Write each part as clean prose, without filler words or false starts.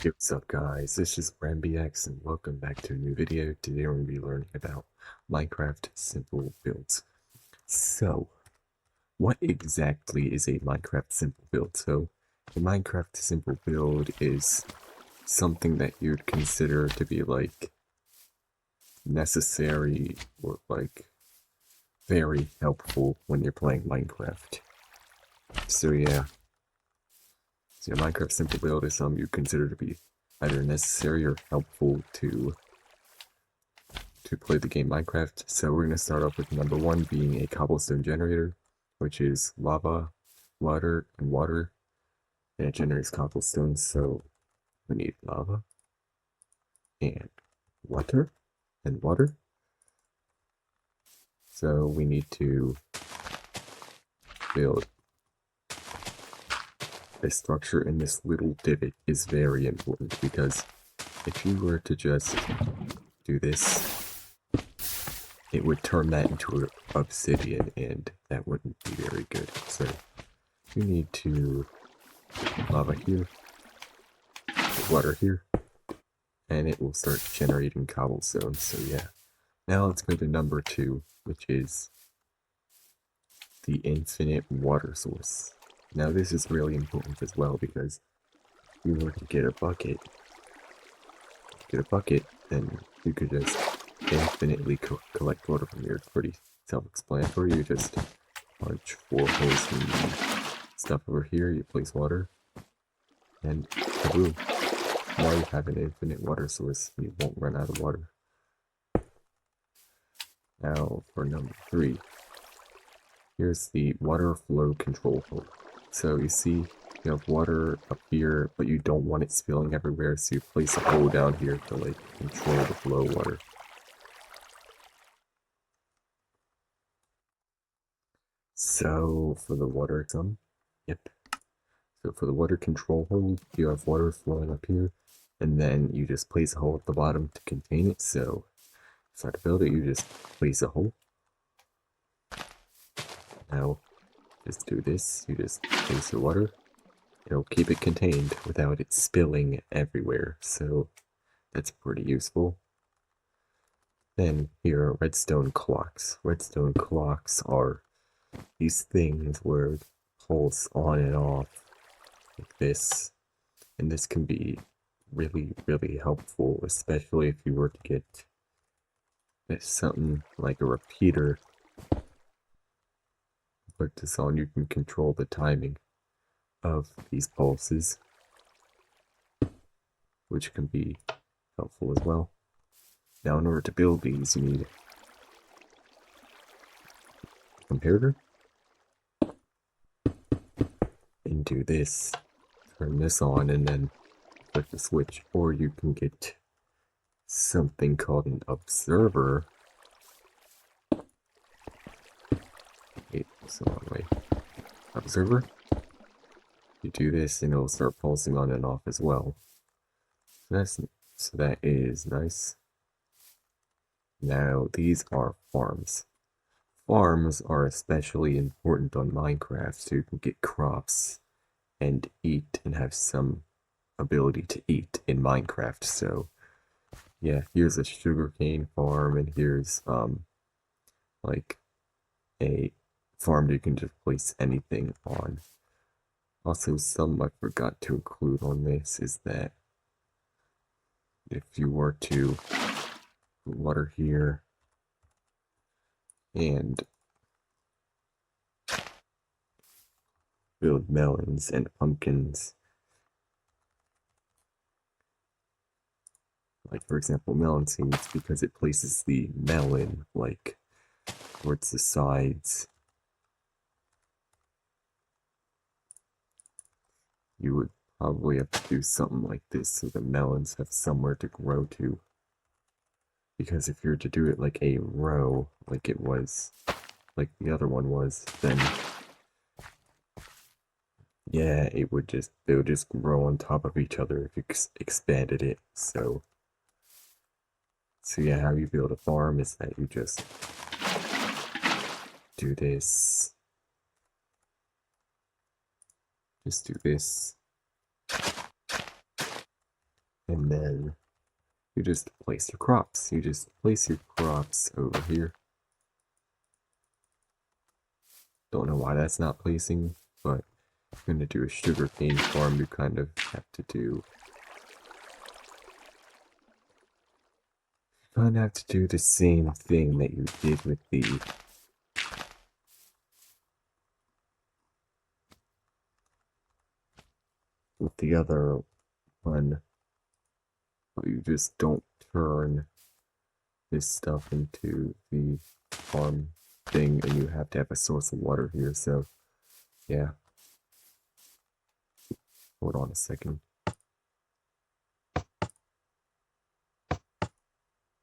What's up guys, this is BramBX and welcome back to a new video. Today we're going to be learning about Minecraft simple builds. So, what exactly is a Minecraft simple build? So, a Minecraft simple build is something that you'd consider to be like necessary or like very helpful when you're playing Minecraft. So yeah, so a Minecraft simple build is something you consider to be either necessary or helpful to play the game Minecraft. So we're going to start off with number one being a cobblestone generator, which is lava, water, and water, and it generates cobblestone. So we need lava and water and water. So we need to build a structure, and this little divot is very important because if you were to just do this, it would turn that into obsidian, and that wouldn't be very good. So you need to put lava here, put water here, and it will start generating cobblestone. So yeah, now let's go to number two, which is the infinite water source. Now this is really important as well because if you were to get a bucket, then you could just infinitely collect water from here. It's pretty self-explanatory. You just punch 4 holes from the stuff over here, you place water, and boom. Now you have an infinite water source. You won't run out of water. Now for number 3. Here's the water flow control hole. So you see you have water up here, but you don't want it spilling everywhere, so you place a hole down here to like control the flow water. So for the water So for the water control hole, you have water flowing up here, and then you just place a hole at the bottom to contain it. So if I to build it, you just place a hole. Now just do this, you just place the water. It'll keep it contained without it spilling everywhere, so that's pretty useful. Then here are redstone clocks. Redstone clocks are these things where it pulse on and off like this, and this can be really helpful, especially if you were to get something like a repeater. Put this on, you can control the timing of these pulses, which can be helpful as well. Now in order to build these, you need a comparator, and do this, turn this on, and then flip the switch. Or you can get something called an observer. Wait, so wait. Observer? You do this and it'll start pulsing on and off as well. So that is nice. Now these are farms. Farms are especially important on Minecraft, so you can get crops and eat and have some ability to eat in Minecraft. So yeah, here's a sugarcane farm, and here's like a farm you can just place anything on. Also, something I forgot to include on this is that if you were to put water here and build melons and pumpkins, like for example melon seeds, because it places the melon like towards the sides, you would probably have to do something like this so the melons have somewhere to grow to. Because if you're to do it like a row, like it was, like the other one was, then yeah, they would just grow on top of each other if you expanded it. So yeah, how you build a farm is that you just do this, just do this, And then you just place your crops. You just place your crops over here. Don't know why that's not placing, but if you're going to do a sugarcane farm, you kind of have to do... You kind of have to do the same thing that you did with the other one. But you just don't turn this stuff into the farm thing, and you have to have a source of water here, so yeah. Hold on a second.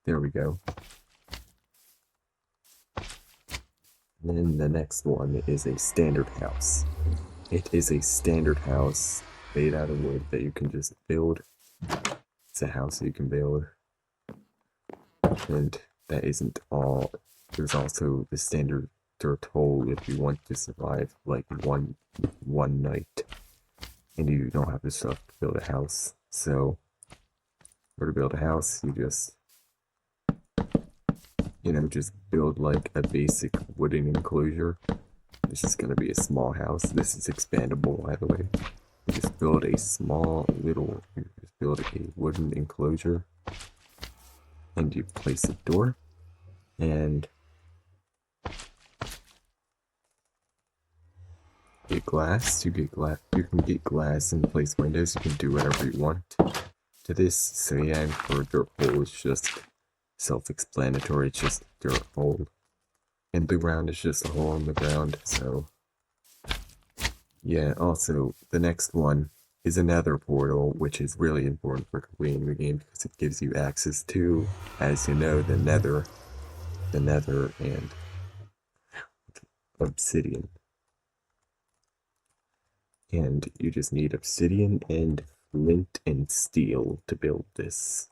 There we go. And then the next one is a standard house. It is a standard house made out of wood that you can just build. It's a house you can build. And that isn't all. There's also the standard dirt hole if you want to survive like one night and you don't have the stuff to build a house. So to build a house, you just just build like a basic wooden enclosure. This is going to be a small house. This is expandable, by the way. You just build a wooden enclosure, and you place a door, and get glass. You can get glass and place windows. You can do whatever you want to this. So yeah, and for a dirt hole, it's just self-explanatory. It's just a dirt hole, and the ground is just a hole in the ground. So yeah. Also, the next one is a nether portal, which is really important for completing the game because it gives you access to, as you know, the nether and obsidian. And you just need obsidian and flint and steel to build this.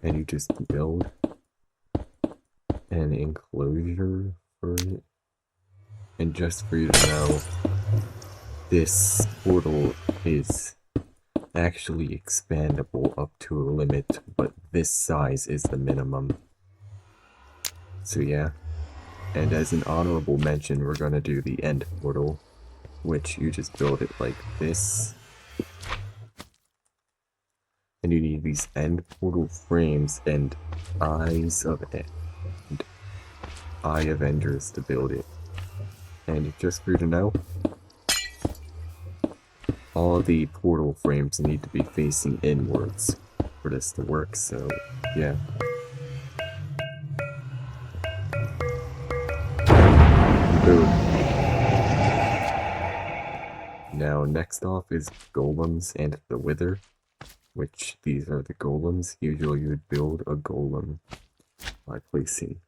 And you just build an enclosure for it. And just for you to know, this portal is actually expandable up to a limit, but this size is the minimum. So yeah. And as an honorable mention, we're gonna do the end portal, which you just build it like this. And you need these end portal frames and eyes of eye avengers to build it. And just for you to know, all the portal frames need to be facing inwards for this to work, so yeah. Boom. Now next off is golems and the wither, which these are the golems. Usually you would build a golem by placing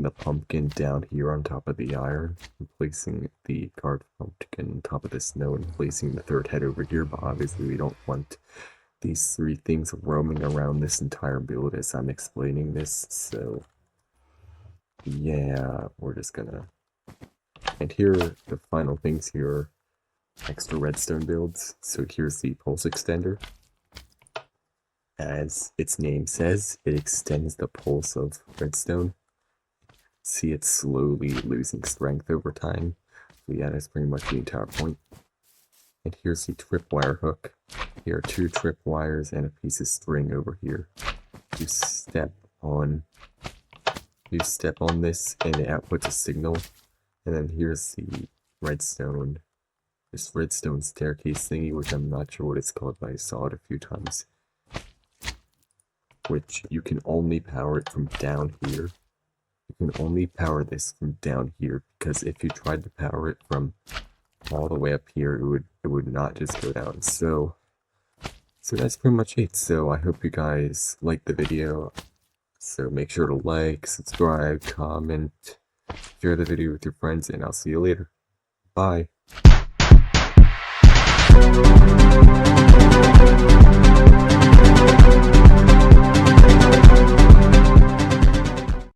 the pumpkin down here on top of the iron, and placing the carved pumpkin on top of the snow, and placing the third head over here. But obviously we don't want these three things roaming around this entire build as I'm explaining this, so yeah, we're just gonna... And here are the final things here, extra redstone builds. So here's the pulse extender. As its name says, it extends the pulse of redstone. See, it's slowly losing strength over time. So yeah, that's pretty much the entire point. And here's the tripwire hook. Here are 2 tripwires and a piece of string over here. You step on this and it outputs a signal. And then here's the redstone, this redstone staircase thingy, which I'm not sure what it's called, but I saw it a few times. Which you can only power it from down here. You can only power this from down here, because if you tried to power it from all the way up here, it would not just go down. So that's pretty much it. So I hope you guys liked the video. So make sure to like, subscribe, comment, share the video with your friends, and I'll see you later. Bye.